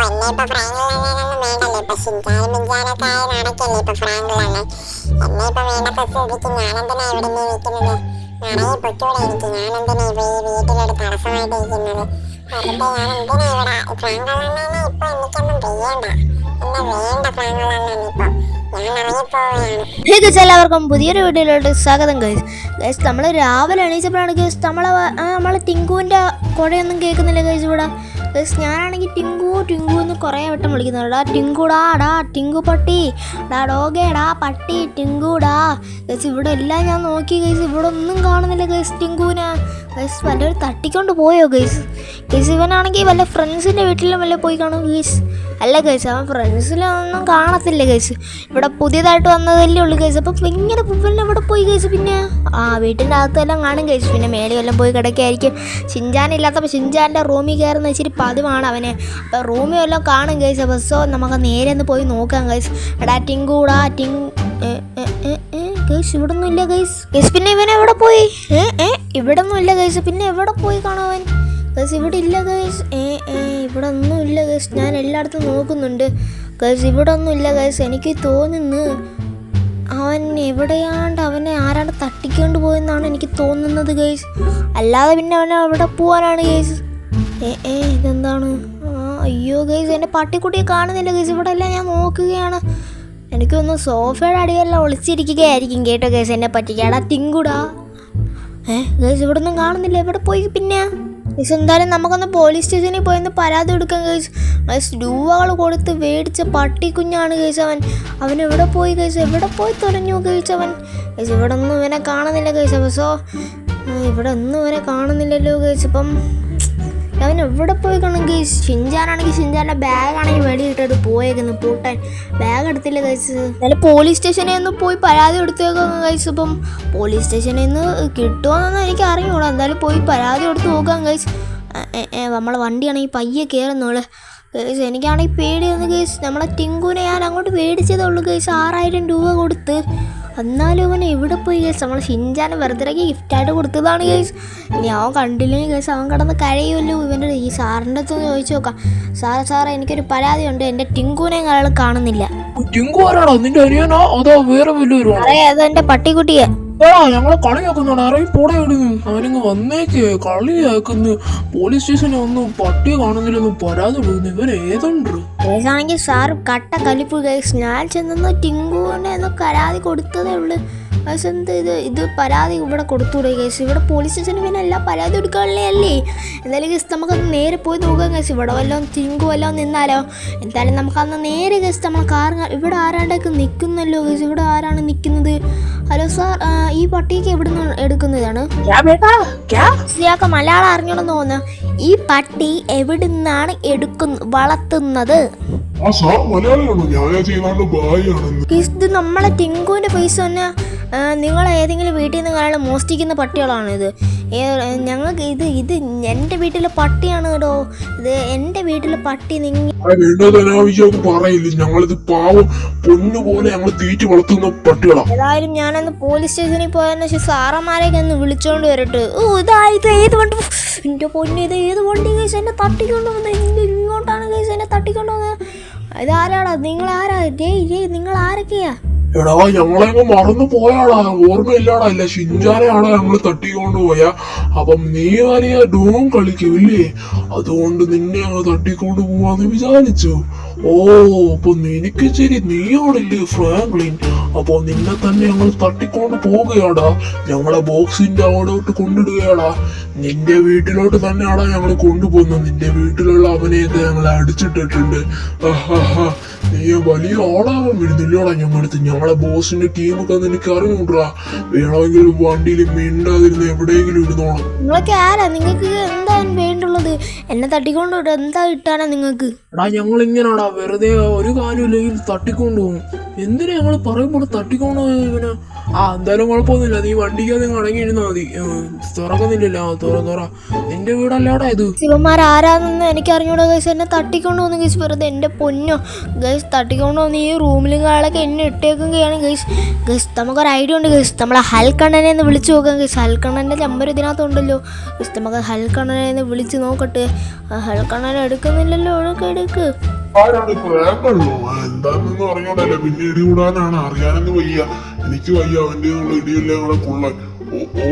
എന്നെ ഇപ്പൊ ഫ്രാങ്കിലൊന്നും വേണ്ടല്ലോ. ഇപ്പൊ ഷിൻചാനും മിഞ്ചാനൊക്കെ ആയ നടക്കല്ലേ ഇപ്പൊ ഫ്രാങ്കിലാണ്. എന്നെ ഇപ്പൊ വേണ്ടത്തെ സ്ഥിതിക്ക് ഞാനെന്തിനാ ഇവിടെ നീ നിൽക്കുന്നത്? നിറയെ പൊറ്റൂടെ എനിക്ക്. ഞാനെന്തിനാ ഇപ്പൊ ഈ വീട്ടിലൊരു തടസ്സമായിട്ട് ഇരിക്കുന്നത്? വെറുതെ ഞാൻ എന്തിനാ ഇവിടെ? ഫ്രാങ്കിളണ്ണനെ ഇപ്പൊ എനിക്കൊന്നും ചെയ്യണ്ട. എന്നെ വേണ്ട ഫ്രാങ്കിളണ്ണൻ ഇപ്പൊ. ഞാൻ ഇറങ്ങിപ്പോവുകയാണ്. എല്ലാവർക്കും പുതിയൊരു വീഡിയോയിലോട്ട് സ്വാഗതം ഗൈസ്. ഗൈസ് നമ്മൾ രാവിലെ എണീച്ചപ്പോഴാണ് ഗൈസ് നമ്മളെ ടിങ്കുവിൻ്റെ കുഴയൊന്നും കേൾക്കുന്നില്ല ഗൈസ് ഇവിടെ. ഗൈസ് ഞാനാണെങ്കിൽ ടിങ്കു ടിങ്കു എന്ന് കുറേ വട്ടം വിളിക്കുന്നുണ്ട്. ഡാ ടിങ്കുടാ, ഡാ ടിങ്കു പട്ടി, ഡാ ഡോഗേടാ പട്ടി ടിങ്കുടാ. ഗൈസ് ഇവിടെ എല്ലാം ഞാൻ നോക്കി ഗൈസ്, ഇവിടെ ഒന്നും കാണുന്നില്ല ഗൈസ് ടിങ്കുവിനെ. ഗൈസ് വല്ലവരും തട്ടിക്കൊണ്ട് പോയോ ഗൈസ്? ഗൈസ് ഇവനാണെങ്കിൽ വല്ല ഫ്രണ്ട്സിൻ്റെ വീട്ടിലും വല്ല പോയി കാണും ഗൈസ്. അല്ല ഗൈസ് അവൻ ഫ്രണ്ട്സിലൊന്നും കാണത്തില്ല ഗൈസ്. ഇവിടെ പുതിയതായിട്ട് വന്നതല്ലേ ഉള്ളൂ ഗൈസ്. അപ്പം ഇങ്ങനെ പുവലിനെ ഇവിടെ പോയി ഗൈസ്. പിന്നെ വീട്ടിൻ്റെ അകത്തെല്ലാം കാണും ഗൈസ്. പിന്നെ മേലെ വല്ലതും പോയി കിടക്കുകയായിരിക്കും. ഷിൻചാനില്ലാത്തപ്പോൾ ഷിൻചാൻ്റെ റൂമിൽ കയറുന്ന ഇച്ചിരി പതിവാണ് അവന്. അപ്പോൾ റൂമിൽ വല്ലതും കാണും ഗൈസ്. അപ്പോൾ സോ നമുക്ക് നേരെ ഒന്ന് പോയി നോക്കാം ഗൈസ്. എടാ ടിങ്കൂടാ ഗൈസ് ഇവിടെ ഒന്നും ഇല്ല ഗൈസ്. ഗൈസ് പിന്നെ ഇവൻ എവിടെ പോയി? ഇവിടെ ഒന്നും ഇല്ല ഗൈസ്. പിന്നെ എവിടെ പോയി കാണാൻ ഗൈസ്? ഇവിടെ ഇല്ല ഗൈസ്. ഇവിടെ ഒന്നും ഇല്ല ഗൈസ്. ഞാൻ എല്ലായിടത്തും നോക്കുന്നുണ്ട് ഗൈസ്. ഇവിടെ ഒന്നും ഇല്ല ഗൈസ്. എനിക്ക് തോന്നുന്നു അവൻ എവിടെയാണ്ട് അവനെ ആരാണ്ട് തട്ടിക്കൊണ്ട് പോയെന്നാണ് എനിക്ക് തോന്നുന്നത് ഗൈസ്. അല്ലാതെ പിന്നെ അവൻ എവിടെ പോകാനാണ് ഗൈസ്? ഇതെന്താണ്? അയ്യോ ഗൈസ് എൻ്റെ പട്ടിക്കുട്ടിയെ കാണുന്നില്ല ഗൈസ്. ഇവിടെ എല്ലാം ഞാൻ നോക്കുകയാണ്. എനിക്കൊന്ന് സോഫയുടെ അടിയെല്ലാം ഒളിച്ചിരിക്കുകയായിരിക്കും കേട്ടോ ഗൈസ് എന്നെ പറ്റിക്കാടാ തിങ്കൂടാ. ഗൈസ് ഇവിടെ ഒന്നും കാണുന്നില്ല. എവിടെ പോയി പിന്നെ? ഗൈസ് എന്തായാലും നമുക്കൊന്ന് പോലീസ് സ്റ്റേഷനിൽ പോയി പരാതി കൊടുക്കാം ഗൈസ്. ഗൈസ് രൂപകൾ കൊടുത്ത് മേടിച്ച പട്ടിക്കുഞ്ഞാണ് ഗൈസ് അവൻ. അവൻ എവിടെ പോയി ഗൈസ്? എവിടെ പോയി തുലഞ്ഞു ഗൈസ് അവൻ? ഗൈസ് ഇവിടെ ഒന്നും ഇവനെ കാണുന്നില്ല ഗൈസ്. അപ്പോൾ സോ ഇവിടെ ഒന്നും ഇവനെ കാണുന്നില്ലല്ലോ ഗൈസ്. ഇപ്പം അവൻ എവിടെ പോയി കാണും ഗൈസ്? ഷിൻചാനാണെങ്കിൽ ഷിൻചാൻ്റെ ബാഗാണെങ്കിൽ വെളിയിട്ടത് പോയേക്കുന്നു പൂട്ടാൻ. ബാഗ് എടുത്തില്ല ഗൈസ്. എന്നാലും പോലീസ് സ്റ്റേഷനിൽ നിന്ന് പോയി പരാതി കൊടുത്തേക്കാം ഗൈസ്. ഇപ്പം പോലീസ് സ്റ്റേഷനിൽ നിന്ന് കിട്ടുമോയെന്നൊന്നും എനിക്ക് അറിഞ്ഞൂടാ. എന്തായാലും പോയി പരാതി കൊടുത്ത് നോക്കാം ഗൈസ്. നമ്മളെ വണ്ടിയാണെങ്കിൽ പയ്യെ കയറുന്നോള് ഗൈസ്. എനിക്കാണെങ്കിൽ പേടി വന്നു ഗൈസ്. നമ്മളെ ടിങ്കുവിനെ ഞാൻ അങ്ങോട്ട് മേടിച്ചതേ ഉള്ളൂ ഗൈസ് 6000 രൂപ കൊടുത്ത്. എന്നാലും അവൻ എവിടെ പോയി ഗൈസ്? നമ്മൾ ഷിൻചാന് വെറുതെ ഗിഫ്റ്റായിട്ട് കൊടുത്തതാണ് ഗൈസ്. ഇനി അവൻ കണ്ടില്ലെങ്കിൽ ഗൈസ് അവൻ കിടന്ന് കഴിയുമല്ലോ. ഇവൻ്റെ ഈ സാറിൻ്റെ അടുത്ത് ചോദിച്ചു നോക്കാം. സാറേ എനിക്കൊരു പരാതിയുണ്ട്. എൻ്റെ ടിങ്കുവിനെ അയാൾ കാണുന്നില്ല. അതെൻ്റെ പട്ടിക്കുട്ടിയെ ഞങ്ങളെ കളിയാക്കുന്നു. അവനിങ്ങ് വന്നേക്ക് കളിയാക്കുന്നു. പോലീസ് സ്റ്റേഷനിൽ ഒന്നും പട്ടിയെ കാണുന്നില്ലെന്നും പരാതി കൊടുക്കുന്നു. ഇവൻ ഏതുണ്ട് ഗൈസാണെങ്കിൽ സാർ കട്ട കലിപ്പ് ഗൈസ്. ഞാൻ ചെന്ന് ടിങ്കുവിനെ ഒന്ന് പരാതി കൊടുത്തതേ ഉള്ളൂ ഗൈസ്. എന്ത് ഇത് പരാതി ഇവിടെ കൊടുത്തൂടെ ഗൈസ്? ഇവിടെ പോലീസ് സ്റ്റേഷനിൽ പിന്നെ എല്ലാം പരാതി കൊടുക്കാനുള്ളേ അല്ലേ? എന്തായാലും ഗൈസ് നമുക്കന്ന് നേരെ പോയി നോക്കാം ഗൈസ്. ഇവിടെ വല്ലതും ടിങ്കു വല്ലതും നിന്നാലോ? എന്തായാലും നമുക്കന്ന് നേരെ ഗൈസ് നമ്മളെ കാർ ഇവിടെ ആരാണ്ടൊക്കെ നിൽക്കുന്നല്ലോ ഗൈസ്. ഇവിടെ ആരാണ് നിൽക്കുന്നത്? ഹലോ സാർ, ഈ പട്ടിക്ക് എവിടെ നിന്ന് എടുക്കുന്നതാണ്? ഇയാൾക്ക് മലയാളം അറിഞ്ഞോളെന്ന് തോന്നുന്നു. ഈ പട്ടി എവിടെ നിന്നാണ് വളർത്തുന്നത്? ഇത് നമ്മളെ ടിങ്കുവിന്റെ പൈസ തന്നെ. നിങ്ങൾ ഏതെങ്കിലും വീട്ടിൽ നിന്ന് ഒരാൾ മോഷ്ടിക്കുന്ന പട്ടികളാണിത്. ഞങ്ങൾക്ക് ഇത് എൻ്റെ വീട്ടിലെ പട്ടിയാണ് കേട്ടോ. ഇത് എൻ്റെ വീട്ടിലെ പട്ടി. ഏതായാലും ഞാനന്ന് പോലീസ് സ്റ്റേഷനിൽ പോയതിനു ശേഷം സാറന്മാരെയൊക്കെ ഒന്ന് വിളിച്ചോണ്ട് വരട്ടെ. ഇത് ഏത് വണ്ടി? എൻ്റെ പൊന്നു, ഇത് ഏത് വണ്ടി ഗൈസ്? എന്നെ തട്ടിക്കൊണ്ട് വന്നത് ഇങ്ങോട്ടാണ് ഗൈസ്. എന്നെ തട്ടിക്കൊണ്ട് വന്നത് ഇതാരാടാ? നിങ്ങളാരാ? നിങ്ങൾ ആരൊക്കെയാ? എടാ ഞങ്ങളെങ്ങ് മറന്നു പോയാടാ. ഓർമ്മയില്ലാടാ. ഇല്ല ഷിൻചാനെയാണോ ഞങ്ങള് തട്ടിക്കൊണ്ട് പോയാ. അപ്പം നീ വലിയ ഡൂം കളിക്കൂല്ലേ? അതുകൊണ്ട് നിന്നെ ഞങ്ങൾ തട്ടിക്കൊണ്ട് പോവാന്ന് വിചാരിച്ചു. ഓ അപ്പൊ നിനക്ക് ശരി, നീയാണല്ലേ ഫ്രാങ്ക്ലിൻ. അപ്പൊ നിന്നെ തന്നെ ഞങ്ങൾ തട്ടിക്കൊണ്ട് പോവുകയാടാ. ഞങ്ങളെ ബോക്സിന്റെ അവിടോട്ട് കൊണ്ടിടുകയാടാ. നിന്റെ വീട്ടിലോട്ട് തന്നെയാടാ ഞങ്ങൾ കൊണ്ടുപോകുന്നത്. നിന്റെ വീട്ടിലുള്ള അവനെയൊക്കെ ഞങ്ങൾ അടിച്ചിട്ടിട്ടുണ്ട്. നീ വലിയ ആളാവാൻ വരുന്നില്ലോടാ ഞങ്ങളടുത്ത്. ഞങ്ങളെ ബോസിന്റെ ടീമൊക്കെ നിനക്ക് അറിഞ്ഞൂടാ. വേണമെങ്കിൽ വണ്ടിയിൽ മിണ്ടാതിരുന്ന് എവിടെയെങ്കിലും ഇരുന്നോണം. നിങ്ങൾക്ക് ആരാ? നിങ്ങൾക്ക് എന്താണ് വേണ്ടുള്ളത്? എന്നെ തട്ടിക്കൊണ്ട് എന്താ കിട്ടാനാ നിങ്ങൾക്ക്? എടാ ഞങ്ങൾ ഇങ്ങനാടാ വെറുതെ ഒരു കാര്യമില്ലെങ്കിൽ തട്ടിക്കൊണ്ടുപോകും. എന്തിനാ ഞങ്ങൾ പറയുമ്പോൾ തട്ടിക്കൊണ്ടുപോയി ഇവനെ? എന്തായാലും കുഴപ്പമൊന്നുമില്ല, നീ വണ്ടിക്കകത്ത് അടങ്ങി ഇരുന്നാ മതി. തുറക്കുന്നില്ലല്ലോ. തുറ നിന്റെ വീടല്ലാടാ ഇത്. ശിവന്മാർ ആരാന്നെന്ന് എനിക്ക് അറിഞ്ഞൂടാ ഗൈസ്. എന്നെ തട്ടിക്കൊണ്ട് വന്നു ഗൈസ്. വെറുതെ എൻ്റെ പൊന്നോ ഗൈസ്, തട്ടിക്കൊണ്ട് വന്ന് ഈ റൂമിലും കാളൊക്കെ എന്നെ ഇട്ടേക്കുകയാണ് ഗൈസ്. ഗൈസ് നമുക്കൊരു ഐഡിയ ഉണ്ട് ഗൈസ്. നമ്മളെ ഹൽക്കണ്ണനെ ഒന്ന് വിളിച്ചു നോക്കാം ഗൈസ്. ഹൽക്കണ്ണൻ്റെ നമ്പർ ഇതിനകത്തുണ്ടല്ലോ ഗൈസ്. നമുക്ക് ഹൽക്കണ്ണനെ ഒന്ന് വിളിച്ച് നോക്കട്ടെ. ഹൽക്കണ്ണനെ എടുക്കുന്നില്ലല്ലോ. എടുക്ക്. ആരാണ് പ്രേമല്ലോ? എന്താണെന്ന് അറിഞ്ഞോണ്ടല്ലേ, പിന്നെ ഇടി കൂടാനാണ്. അറിയാനൊന്നും വയ്യ, എനിക്ക് വയ്യ അവന്റെ ഇടിയെല്ലാം കൂടെ കൊള്ളാൻ. ഓ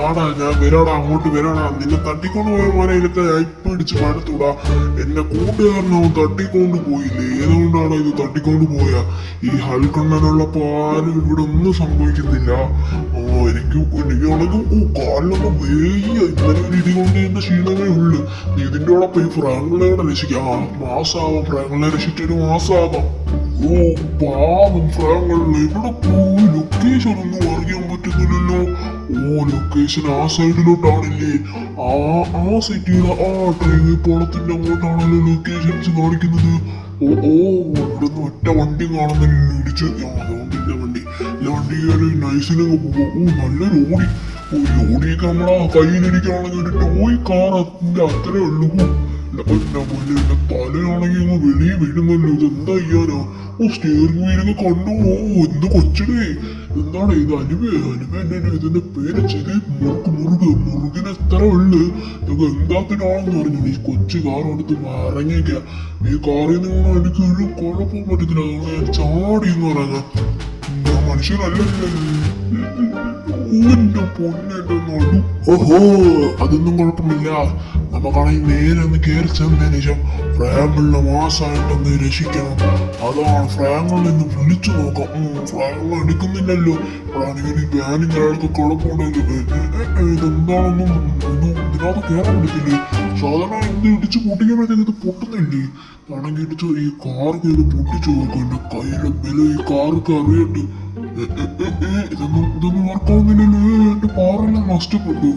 ആടാ, ഞാൻ വരാടാ, അങ്ങോട്ട് വരാടാ. നിന്നെ തട്ടിക്കൊണ്ട് പോയ മോനെ ഇതൊക്കെ അയപ്പിടിച്ച് മടുത്തൂടാ. എന്നെ കൂട്ടുകാരനോ തട്ടിക്കൊണ്ട് പോയില്ലേ? ഏതുകൊണ്ടാണോ ഇത് തട്ടിക്കൊണ്ട് പോയ? ഈ ഹൽക്കണ്ണനുള്ളപ്പോ ആരും ഇവിടെ ഒന്നും സംഭവിക്കുന്നില്ല. എനിക്കാണെങ്കിൽ കാലിലൊന്നും വയ്യ. ഇന്നലെ ഒരു ഇടി കൊണ്ട് എന്റെ ക്ഷീണമേ ഉള്ളു. നീ ഇതിന്റെ ഓടൊപ്പം ഈ ഫ്രാങ്കളെ രക്ഷിക്കാം. മാസാവാം, ഫ്രാങ്കളെ രക്ഷിച്ചൊരു മാസാകാം. ഓ പാവം ഫ്രാങ്കളിൽ എവിടെ പോയി? ലൊക്കേഷൻ ഒന്നും അറിയാൻ പറ്റുന്നില്ലല്ലോ. ഓ ലൊക്കേഷൻ ആ സൈഡിലോട്ടാണില്ലേ? ആ സിറ്റിയുടെ ആ ട്രെയിൻ പോളത്തിന്റെ അങ്ങോട്ടാണല്ലോ ലൊക്കേഷൻസ് കാണിക്കുന്നത്. ഇവിടുന്ന് ഒറ്റ വണ്ടി കാണുന്നില്ല. ഇടിച്ച് അതുകൊണ്ടില്ല വണ്ടി. വണ്ടി കയറി നൈസിലൊക്കെ പോവാം. നല്ലൊരു ഓടി. ഓടിയൊക്കെ നമ്മളാ കയ്യിലിരിക്കുകയാണെങ്കിൽ ഒരു ടോയ് കാർ അതിന്റെ അത്രേ ഉള്ളൂ. എന്റെ തലയാണെങ്കിൽ അങ്ങ് വെളിയിൽ വീഴുന്നല്ലോ. ഇതെന്താ ചെയ്യാനോ? സ്റ്റിയറിംഗ് വീലൊക്കെ കണ്ടു. എന്ത് കൊച്ചടേ, എന്താണ് ഇത്? അനുവേ എന്നെ ഇതിന്റെ പേര് ചെയ്ത് മുറുകിന് എത്ര ഉള്ളു? ഇതൊക്കെ എന്താത്തിനാണെന്ന് പറഞ്ഞു. ഈ കൊച്ചു കാർ എടുത്ത് ഇറങ്ങിയേക്ക. ഈ കാറിൽ നിന്ന് എനിക്ക് ഒരു കുഴപ്പം പറ്റത്തില്ല. ഞാൻ ചാടി എന്ന് പറയാ. മനുഷ്യനല്ലല്ലോ. എന്റെ പൊന്നെന്റെ നടു. ഓഹോ, അതൊന്നും കുഴപ്പമില്ല. നമുക്കാണെങ്കിൽ നേരെ ഒന്ന് കയറി ചെന്നതിന് ശേഷം ഫ്രാങ്കളിനെ മാസമായിട്ടൊന്ന് രക്ഷിക്കണം. അതാണ് ഫ്രാങ്കളിൽ നിന്ന് വിളിച്ചു നോക്കാം. ഫ്രാങ്കൾ എടുക്കുന്നില്ലല്ലോ. അപ്പോഴാണെങ്കിൽ ഈ ബാനിങ് അയാൾക്ക് കുഴപ്പമുണ്ടല്ലോ. ഇതെന്താണെന്നും ഇതിനകത്ത് കയറാൻ പറ്റത്തില്ലേ? സാധാരണ എന്ത് ഇടിച്ച് പൊട്ടിക്കുമ്പോഴത്തേക്ക് ഇത് പൊട്ടുന്നില്ലേ? ആണെങ്കിൽ ഇടിച്ച് ഈ കാർ കയറി പൊട്ടിച്ചു നോക്കും. എന്റെ കയ്യിലെ ബലം ഈ കാർക്ക് അറിയട്ട്. ഇതൊന്നും വർക്കാവുന്നില്ലല്ലോ. എന്റെ പാറെല്ലാം നഷ്ടപ്പെട്ടു.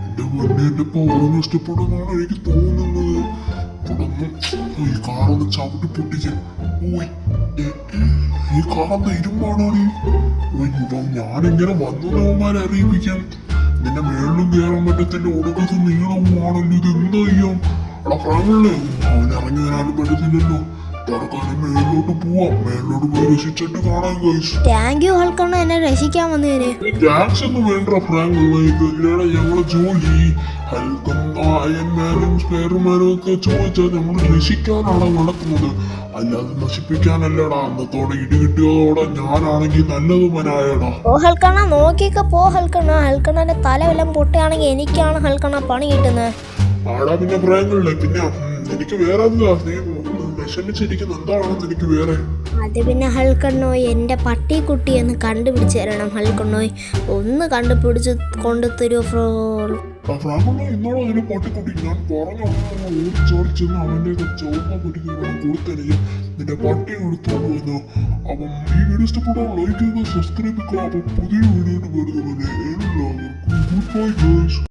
എന്റെ മുന്നേ എന്റെ പവർ നഷ്ടപ്പെടുമെന്നാണ് എനിക്ക് തോന്നുന്നത്. ഈ കാറൊന്ന് ചവിട്ടി പൊട്ടിക്കാൻ. ഈ കാറെന്താ ഇരുമ്പാണോ? ഞാനിങ്ങനെ വന്നവന്മാരെ അറിയിപ്പിക്കാം. നിന്റെ മേളിലും കയറാൻ പറ്റത്തിന്റെ ഒടുക്കത്ത് നീളവുമാണല്ലോ. ഇത് എന്താ ചെയ്യാം? അവിടെ ഫ്രാങ്കളില്ലേ, അവൻ ഇറങ്ങി വരാനും പറ്റത്തില്ലല്ലോ. തറക്കാനും മേളിലോട്ട് പോവാം. മേളിലോട്ട് പോയി രക്ഷിച്ചിട്ട് കാണാൻ കഴിച്ചു. താങ്ക് യു ഹൽക്കണ്ണ, എന്നെ രക്ഷിക്കാൻ വന്നതിന്. ടാക്സ് ഒന്നും വേണ്ട ഫ്രാങ്കളെ. ഇതല്ലേടാ ഞങ്ങളെ ജോലി. അയന്മാരും സ്പെയർമാരും ഒക്കെ ചോദിച്ചാൽ ഞങ്ങൾ രക്ഷിക്കാനാണ് നടക്കുന്നത്, അല്ലാതെ നശിപ്പിക്കാനല്ലടാ. അന്നത്തോടെ ഇടി കിട്ടിയതോടെ ഞാനാണെങ്കിൽ നല്ലത് മനായടാ. ഓ ഹൽക്കണ്ണ നോക്കിയൊക്കെ പോ ഹൽക്കണ്ണ. ഹൽക്കണ്ണന്റെ തല വല്ലതും പൊട്ടുകയാണെങ്കിൽ എനിക്കാണ് ഹൽക്കണ്ണ പണി കിട്ടുന്നത്. ആടാ പിന്നെ ഫ്രാങ്കളെ, പിന്നെ എനിക്ക് വേറെ എന്താ? നീ വിഷമിച്ചിരിക്കുന്ന എന്താണെന്ന് എനിക്ക് വേറെ. അത് പിന്നെ ഹൽക്കണ്ണോയ്, എൻ്റെ പട്ടിക്കുട്ടി എന്ന് കണ്ടുപിടിച്ച് തരണം ഹൽക്കണ്ണോയ്. ഒന്ന് കണ്ടുപിടിച്ച് കൊണ്ടുതരുമോ ഫ്രോൾ? ഇന്നോളം അതിന് പട്ടിക്കുട്ടി ഞാൻ പറഞ്ഞു ഓടിച്ചോടിച്ചെന്ന് അവൻ്റെ ചോപ്പ പിടിക്കണം കൊടുത്തല്ലേ നിന്റെ പട്ടി എടുത്തോണ്ട് വന്നു. അപ്പം ഈ വീഡിയോ ഇഷ്ടപ്പെട്ടോ ലൈക്ക് ചെയ്യുക, സബ്സ്ക്രൈബ് ചെയ്യുക. അപ്പം പുതിയ വീഡിയോ വരുന്നത് എല്ലാവർക്കും ഗുഡ് ബൈ.